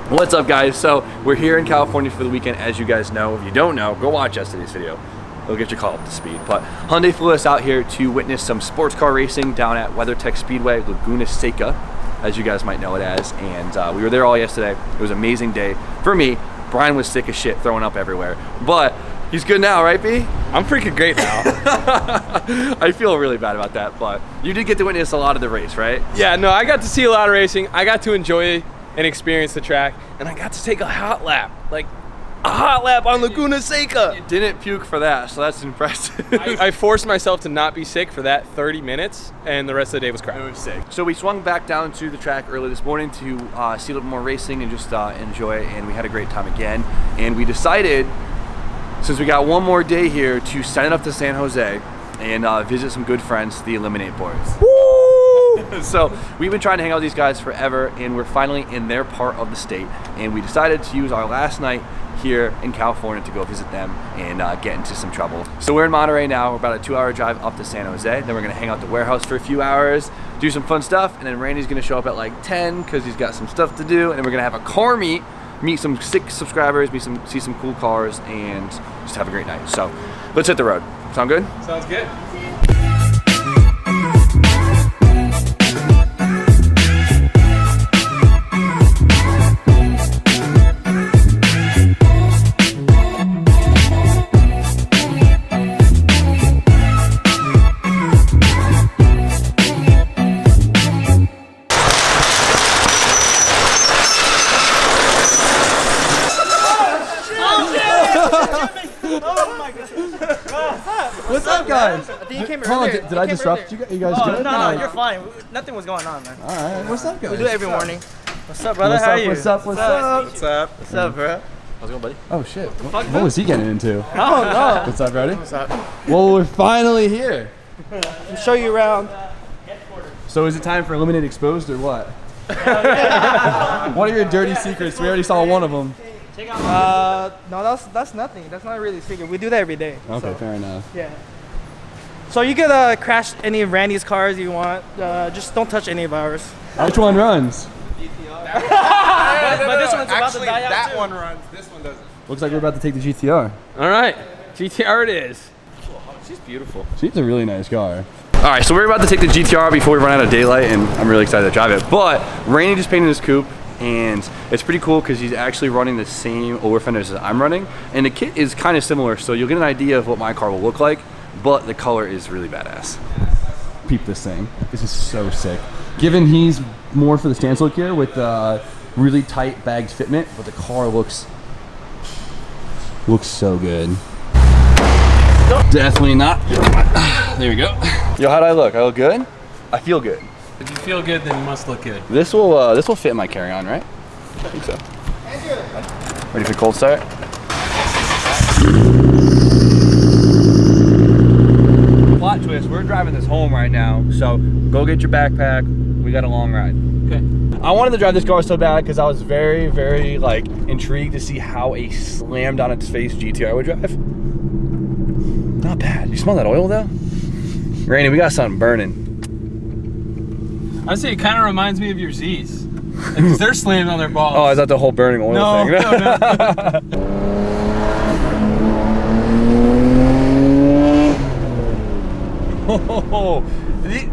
What's up, guys? So we're here in California for the weekend, as you guys know. If you don't know, go watch yesterday's video. It'll get you caught up to speed. But Hyundai flew us out here to witness some sports car racing down at WeatherTech Speedway, Laguna Seca, as you guys might know it as. And we were there all yesterday. It was an amazing day for me. Brian was sick as shit, throwing up everywhere. But he's good now, right, B? I'm freaking great now. I feel really bad about that, but you did get to witness a lot of the race, right? Yeah, no, I got to see a lot of racing. I got to enjoy and experience the track, and I got to take a hot lap, like a hot lap on Laguna Seca. You didn't puke for that, so that's impressive. I forced myself to not be sick for that 30 minutes, and the rest of the day was crap. It was sick. So we swung back down to the track early this morning to see a little more racing and just enjoy it, and we had a great time again. And we decided, since we got one more day here, to send it up to San Jose and visit some good friends, the ILLIMINATE boys. Woo! So we've been trying to hang out with these guys forever, and we're finally in their part of the state, and we decided to use our last night here in California to go visit them and get into some trouble. So we're in Monterey now. We're about a 2-hour drive up to San Jose. Then we're gonna hang out at the warehouse for a few hours, do some fun stuff, and then Randy's gonna show up at like 10 because he's got some stuff to do, and then we're gonna have a car meet some sick subscribers, see some cool cars, and just have a great night. So let's hit the road. Sound good? Sounds good. What's up, guys? I think you came Hold earlier. on, did I disrupt you guys? You guys good? No, you're fine. Nothing was going on, man. All right, what's up, guys? We do it every morning. What's up, brother? How are you? What's up? What's up, bro? How's it going, buddy? Oh shit! What was he getting into? Oh no. What's up, Brody? What's up? Well, we're finally here. I'll show you around. So is it time for Eliminate Exposed or what? What are your dirty secrets? We already saw one of them. No, that's nothing. That's not really a secret. We do that every day. Okay, so. fair enough. Yeah. So you could crash any of Randy's cars you want. Just don't touch any of ours. Which one runs? But this one's about to die out that too. one runs. This one doesn't. Looks like we're about to take the GTR. All right, GTR it is. She's beautiful. She's a really nice car. All right, so we're about to take the GTR before we run out of daylight, and I'm really excited to drive it. But Rainey just painted his coupe, and it's pretty cool because he's actually running the same over fenders as I'm running, and the kit is kind of similar, so you'll get an idea of what my car will look like, but the color is really badass. Peep this thing. This is so sick. Given he's more for the stance look here with really tight bagged fitment, but the car looks so good. Definitely not. There we go. Yo, how'd I look? I look good? I feel good. If you feel good, then you must look good. This will fit my carry-on, right? I think so. Ready for cold start? Plot twist, we're driving this home right now, so go get your backpack. We got a long ride. Okay. I wanted to drive this car so bad because I was very, very like intrigued to see how a slammed on its face GTR would drive. Not bad. You smell that oil though? Randy, we got something burning. I'd say it kind of reminds me of your Z's. Because they're slammed on their balls. Oh, I thought the whole burning oil thing. Oh,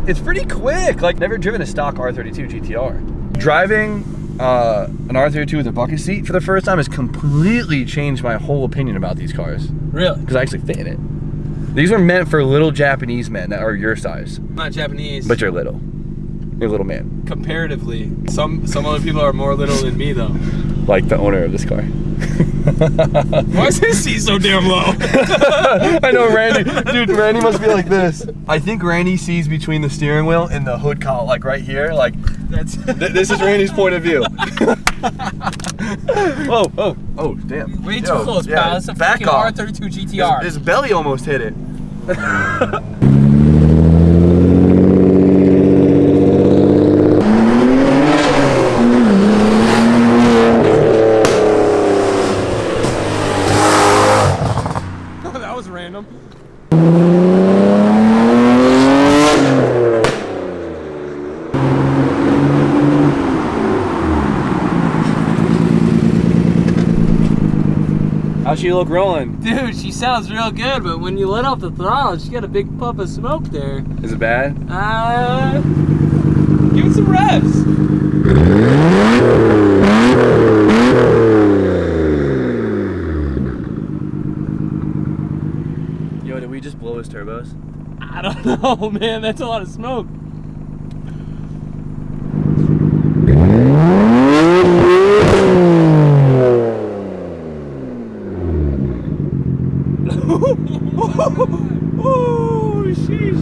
it's pretty quick. Like, never driven a stock R32 GTR. Driving an R32 with a bucket seat for the first time has completely changed my whole opinion about these cars. Really? Because I actually fit in it. These were meant for little Japanese men that are your size. Not Japanese. But you're little. You're a little man. Comparatively. Some other people are more little than me, though. Like the owner of this car. Why is his seat so damn low? I know, Randy. Dude, Randy must be like this. I think Randy sees between the steering wheel and the hood collar, like right here. Like, this is Randy's point of view. Oh, damn. Way too close, pal. It's a fucking R32 GTR. His belly almost hit it. That was random. How's she look rolling? Dude, she sounds real good, but when you let off the throttle, she got a big puff of smoke there. Is it bad? Give it some revs. Yo, did we just blow his turbos? I don't know, man. That's a lot of smoke. Oh, sheesh.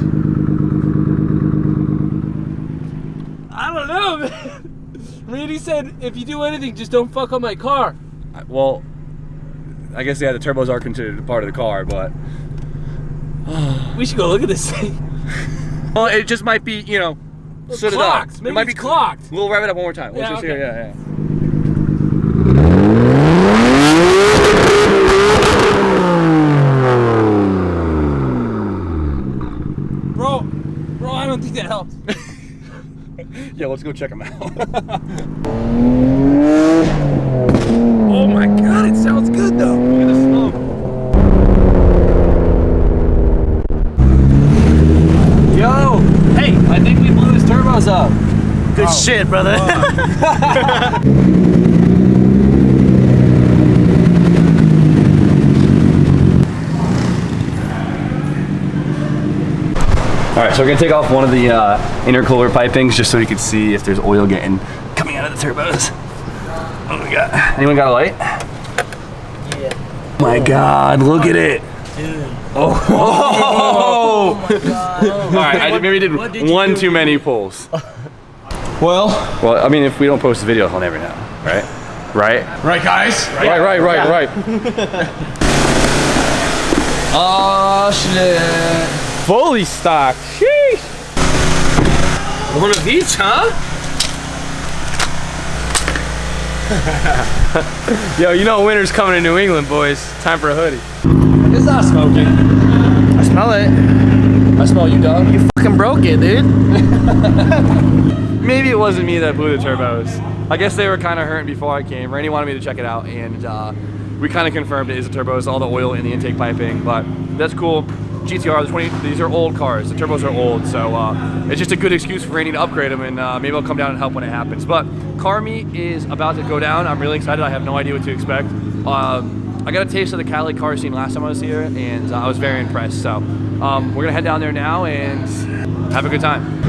I don't know, man. Randy said, if you do anything, just don't fuck up my car. Well, I guess, yeah, the turbos are considered a part of the car, but... We should go look at this thing. Well, it just might be, you know, stood it up. Clocked. Maybe it might it's be clocked. We'll rev it up one more time. Let's Yeah, just okay. hear, yeah. Bro, I don't think that helped. Yeah, let's go check them out. Oh my god, it sounds good though. Look at the smoke. Yo! Hey, I think we blew his turbos up. Good shit, brother. Alright, so we're gonna take off one of the intercooler pipings just so we can see if there's oil coming out of the turbos. What do we got? Anyone got a light? Yeah. Oh my god, look at it! Dude. Oh! Oh my god. Alright, I maybe did one too many pulls. Well, Well, I mean, if we don't post the video, he'll never know, right? Right? right, guys. Right. Oh shit. Fully stocked. Sheesh. One of each, huh? Yo, you know winter's coming to New England, boys. Time for a hoodie. It's not smoking. I smell it. I smell you, dog. You fucking broke it, dude. Maybe it wasn't me that blew the turbos. I guess they were kind of hurting before I came. Randy wanted me to check it out, and we kind of confirmed it is the turbos, all the oil in the intake piping, but that's cool. GTR, these are old cars. The turbos are old, so it's just a good excuse for Randy to upgrade them, and maybe I'll come down and help when it happens. But car meet is about to go down. I'm really excited. I have no idea what to expect. I got a taste of the Cali car scene last time I was here, and I was very impressed. So we're gonna head down there now and have a good time.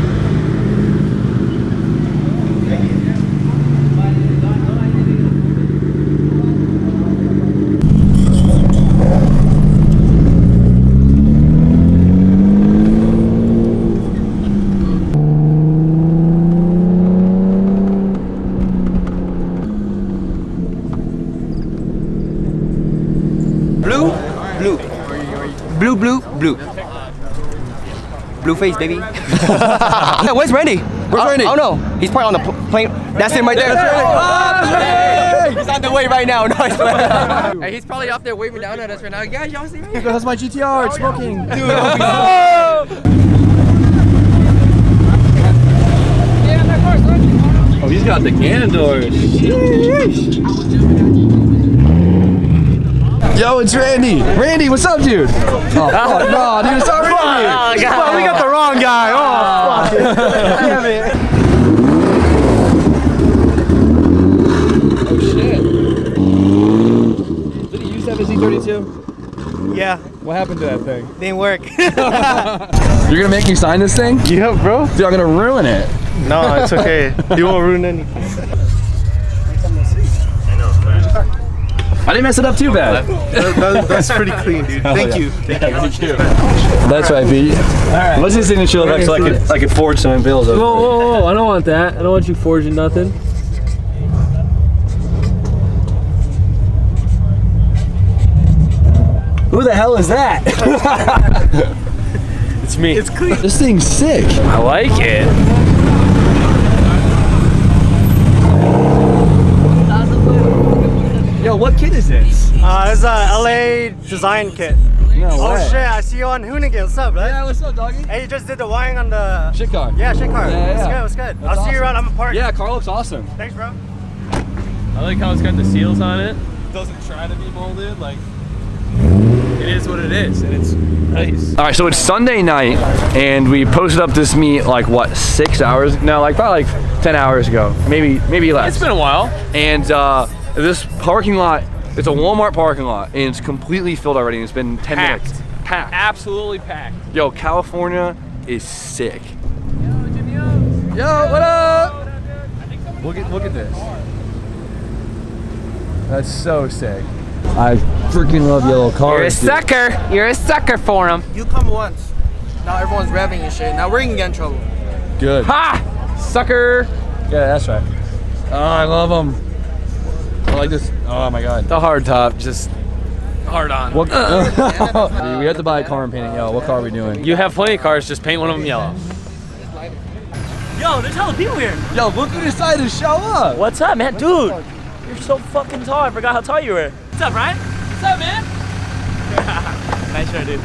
Blue face, baby. Yeah, where's Randy? Where's Randy? Oh no, he's probably on the plane. That's him right there. He's on the way right now. No, hey, he's probably up there waving down at us right now. Guys, y'all see me? That's my GTR. It's smoking. Dude, Oh, he's got the cannon doors. Yo, it's Randy. Randy, what's up, dude? Oh, fuck, no, dude, it's not Randy. Oh, God. We got the wrong guy. Oh, fuck. Damn it. Oh, shit. Did he use that as E32? Yeah, What happened to that thing? didn't work. You're gonna make me sign this thing? Yeah, bro. Dude, I'm gonna ruin it. No, it's okay. You won't ruin anything. I didn't mess it up too bad. That's pretty clean, dude. Thank you. That's right, B. Right. What's his signature look like so I could forge some bills over? Whoa, I don't want that. I don't want you forging nothing. Who the hell is that? It's me. It's clean. This thing's sick. I like it. Yo, what kit is this? It's a LA design kit. No Oh way. shit, I see you on Hoonigan. What's up, right? Yeah, what's up, doggy? Hey, you just did the wiring on the Shit car. Yeah, shit car. Yeah. What's good? That's I'll see you awesome. around. I'm a park. Yeah, car looks awesome. Thanks, bro. I like how it's got the seals on it. doesn't try to be molded. Like, it is what it is, and it's nice. All right, so it's Sunday night, and we posted up this meet like what, 6 hours? No, like probably like 10 hours ago, maybe less. It's been a while. And this parking lot, it's a Walmart parking lot, and it's completely filled already. And it's been 10 minutes. Packed. Absolutely packed. Yo, California is sick. Yo, what up? Look at this. That's so sick. I freaking love yellow cars. sucker. You're a sucker for him. You come once. Now everyone's revving and shit. Now we're gonna get in trouble. Good. Ha! Sucker. Yeah, that's right. Oh, I love them. I like this. Oh my god. The hard top, just hard on. What? Dude, we have to buy a car and paint it yellow. What car are we doing? You have plenty of cars, just paint one of them yellow. Yo, there's hella people here. Yo, look who decided to show up. What's up, man? Dude, you're so fucking tall. I forgot how tall you were. What's up, Ryan? What's up, man? Nice shirt, dude.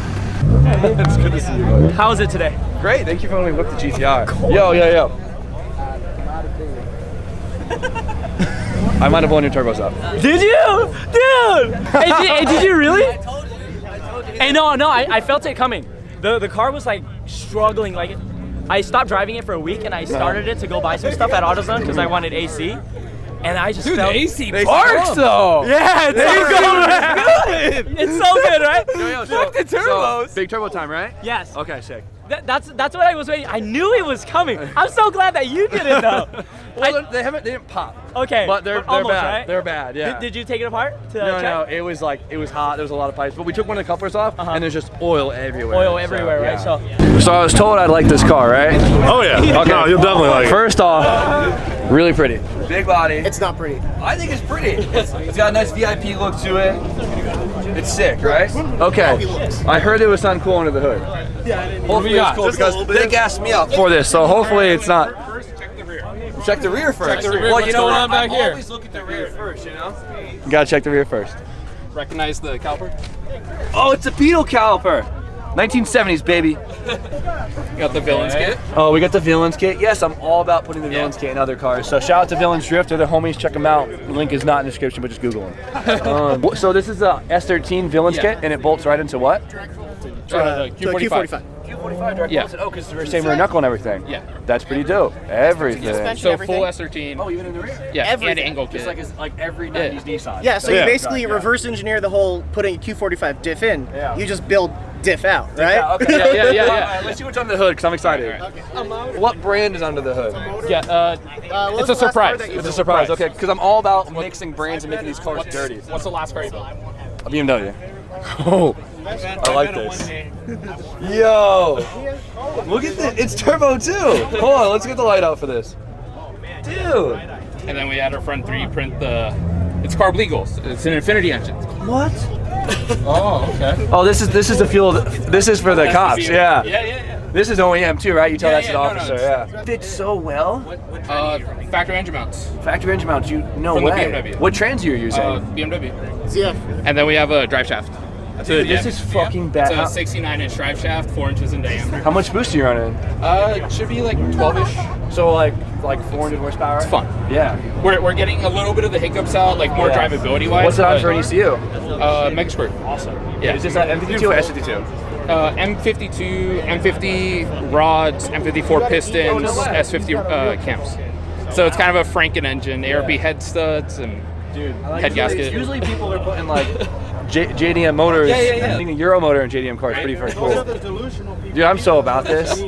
It's good to see you, buddy. How was it today? Great, thank you for letting me whip the GTR. Yo. I might have blown your turbos up. Did you? Dude! Hey, did you really? I told you. Hey, no, I felt it coming. The car was like struggling. Like, I stopped driving it for a week and I started it to go buy some stuff at AutoZone because I wanted AC. And I just felt. AC parks though. Yeah, it's so good. It's so good, right? Fuck the turbos. So, big turbo time, right? Yes. Okay, sick. That's what I was waiting. I knew it was coming. I'm so glad that you did it though. Well, they didn't pop. Okay. But they're almost, bad. right? They're bad. Yeah. Did you take it apart to No, check? it was hot. There was a lot of pipes, but we took one of the couplers off, and there's just oil everywhere. Oil everywhere, right? Yeah. So I was told I'd like this car, right? Oh yeah. Okay. No, you'll definitely like it. First off, really pretty. Big body. It's not pretty. I think it's pretty. It's got a nice VIP look to it. It's sick, right? Okay. I heard it was something cool under the hood. Hopefully it's cool because they gassed me up for this, so hopefully it's not. Check the rear first. Check the rear. Well, What's you know going what? on back I here? always look at the rear first, you know? You gotta check the rear first. Recognize the caliper? Oh, it's a pedal caliper. 1970s, baby. You got the villains kit. Oh, we got the Villains kit. Yes, I'm all about putting the Villains kit in other cars. So shout out to Villains Drift. They're the homies. Check them out. The link is not in the description, but just Google them. So this is a S13 Villains kit, and it bolts right into what? Q45. Q45 direct Yeah. bolts. Oh, because it's the same rear knuckle and everything. Yeah. That's pretty dope. Everything. So everything. full S13. Oh, even in the rear. Yeah, everything. and angle Just kit. like every 90s Nissan. Yeah, so Yeah. you basically Yeah. reverse engineer the whole putting a Q45 diff in. Yeah. You just build diff out, right? Yeah, okay. Yeah. All right, let's see what's under the hood, because I'm excited. What brand is under the hood? Yeah, What's it's a the last car surprise. that you It's a built? surprise, okay, because I'm all about mixing brands and making these cars dirty. What's the last car you built? A BMW. Oh, I like this. Yo, look at this. It's turbo too. Hold on, let's get the light out for this. Dude. And then we had our front 3D print it's carb legal. It's an Infinity engine. What? Oh, okay. Oh, this is the fuel. This is for the cops. Yeah. Yeah. This is OEM too, right? You tell Yeah, that to the yeah, no, officer. no, Yeah. Fits so well. Factory engine mounts. Factory engine mounts. No From the way. BMW. What trans are you using? BMW. ZF. And then we have a drive shaft. Dude, this is fucking bad. It's a 69-inch drive shaft, 4 inches in diameter. How much boost are you running? It should be like 12-ish. So like 400 horsepower. It's fun. Yeah. We're getting a little bit of the hiccups out, like more Yeah. drivability wise. What's it on for an ECU? Mega Squirt. Awesome. Yeah. Is this an M52 or S52? M52, M50 rods, M54 pistons, S50 cams. So it's kind of a Franken engine, ARB head studs and head gasket. Usually people are putting like JDM motors. Yeah. I think a Euro motor in JDM cars pretty cool. Dude, I'm so about this.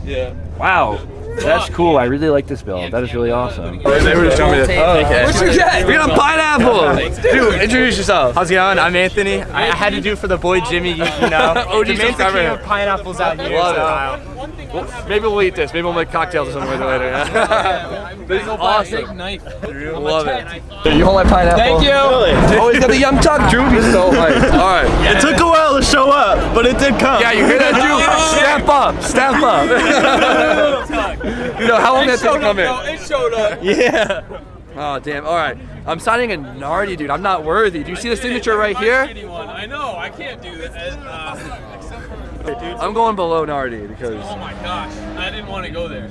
Yeah. Wow. That's cool. I really like this build. That is really awesome. They were just showing me this. Oh, okay. What you get? We got a pineapple. Dude, introduce yourself. How's it going? I'm Anthony. I had to do it for the boy Jimmy, you know. OG The man's the subscriber. king of pineapples out here. Love so. Well, maybe we'll eat this. Maybe we'll make cocktails or something with it later. This is awesome. Knife. Love it. Dude, you hold my pineapple. Thank you. Oh, he's got the young tuck. Drew would be so hyped. All right. It took a while to show up, but it did come. Yeah, you hear that, Drew? Step up. Step up. You know, how long that take to come in? It showed up. Yeah. Oh, damn. All right. I'm signing a Nardi, dude. I'm not worthy. Do you see the signature right here? I know. I can't do this. I'm going below Nardi because... Oh my gosh. I didn't want to go there.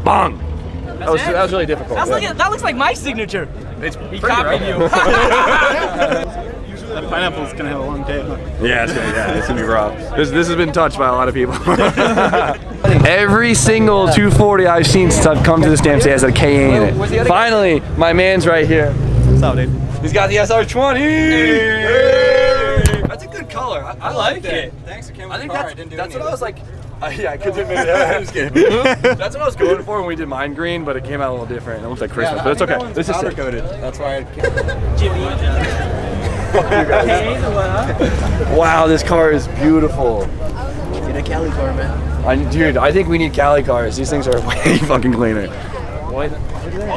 Bong! That was really difficult. That looks like my signature. He copied you. That pineapple's gonna have a long day. Yeah, it's gonna be rough. This has been touched by a lot of people. Every single 240 I've seen since I've come to this damn state has a KA in it. Finally, my man's right here. What's up, dude? He's got the SR20. Hey. That's a good color. I like it. Thanks for coming. I think that's what I was like. Yeah, I couldn't admit it. I'm just kidding. That's what I was going for when we did mine green, but it came out a little different. It looks like Christmas, but it's okay. This is sick. Coated. That's why. Wow, this car is beautiful. Get a Cali car, man. Dude, I think we need Cali cars. These things are way fucking cleaner. Oh,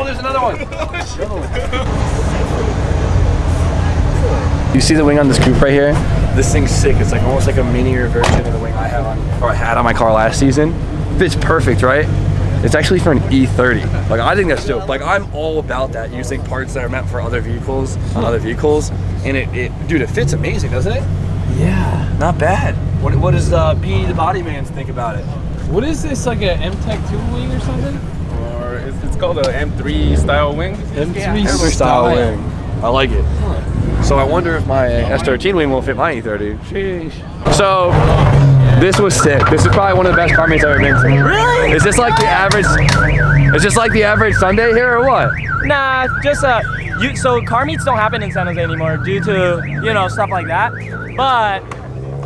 there's another one. You see the wing on this coupe right here? This thing's sick. It's like almost like a minier version of the wing I had on my car last season. Fits perfect, right? It's actually for an E30. Like, I think that's dope. Like, I'm all about that, using parts that are meant for other vehicles on other vehicles. And dude, it fits amazing, doesn't it? Yeah. Not bad. What does P the body man think about it? What is this, like a M-Tech 2 wing or something? Or it's called a M3 style wing. M3 style wing. I like it. So I wonder if my S13 wing will fit my E30. Sheesh. So this was sick. This is probably one of the best car meets I've ever been to. Really? Is this like the average? Is this like the average Sunday here or what? Nah, just so car meets don't happen in San Jose anymore due to stuff like that. But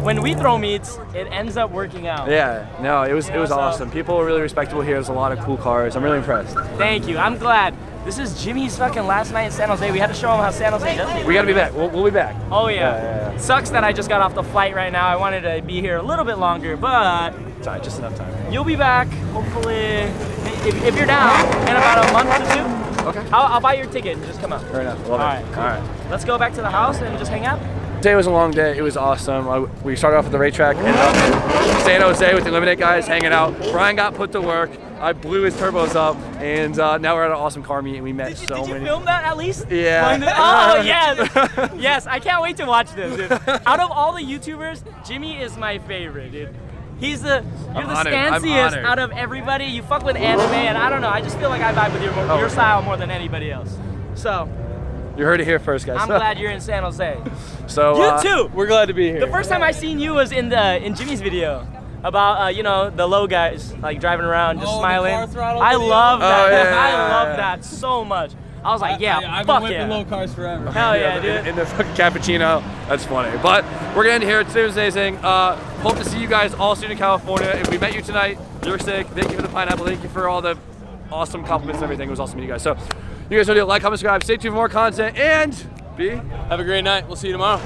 when we throw meets, it ends up working out. Yeah. No, it was awesome. People are really respectable here. There's a lot of cool cars. I'm really impressed. Thank you. I'm glad. This is Jimmy's fucking last night in San Jose. We had to show him how San Jose does it. We gotta be back. We'll be back. Oh yeah. Sucks that I just got off the flight right now. I wanted to be here a little bit longer, but It's all right, just enough time. you'll be back hopefully if you're down in about a month or two. Okay. I'll buy your ticket and just come out. Fair enough. Love All it. right, cool. All right. Let's go back to the house and just hang out. Today was a long day. It was awesome. We started off at the racetrack, ended up in San Jose with the Eliminate guys hanging out. Brian got put to work. I blew his turbos up, and now we're at an awesome car meet, and we met so many. Did you film that at least? Yeah. Oh yes, yes. I can't wait to watch this, dude. Out of all the YouTubers, Jimmy is my favorite, dude. You're the stanciest out of everybody. You fuck with anime, and I don't know. I just feel like I vibe with your style more than anybody else. So. You heard it here first, guys. I'm glad you're in San Jose. So you too. We're glad to be here. The first time I seen you was in Jimmy's video about the low guys like driving around just smiling. The car I love that. yeah. I love that so much. I was like, I've fuck been whipping yeah. low cars forever. Hell yeah, dude. In the fucking cappuccino. That's funny. But we're gonna end here. Today was amazing. Hope to see you guys all soon in California. If we met you tonight, you're sick. Thank you for the pineapple. Thank you for all the awesome compliments and everything. It was awesome meeting you guys. So you guys want to like, comment, subscribe, stay tuned for more content, and Have a great night. We'll see you tomorrow.